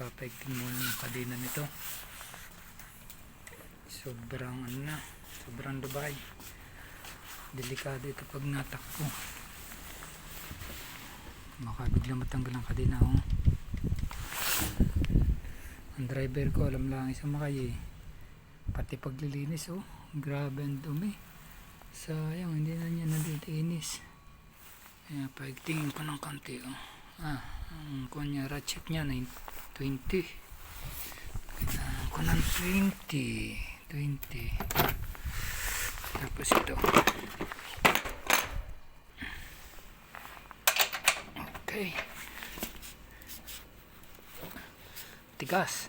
Papaigting muna ng kadena nito. Sobrang sobrang dubay. Delikado ito pag natakbo. Baka bigla matanggal ang kadena. Ang driver ko alam lang isang makay pati paglilinis grabe ang dumi. Sayang hindi na niya nalilinis. Kaya paigtingin ko ng konti ang kunya ratchet niya 20. Kailangan ko ng 20. Tapos ito. Okay. Tigas.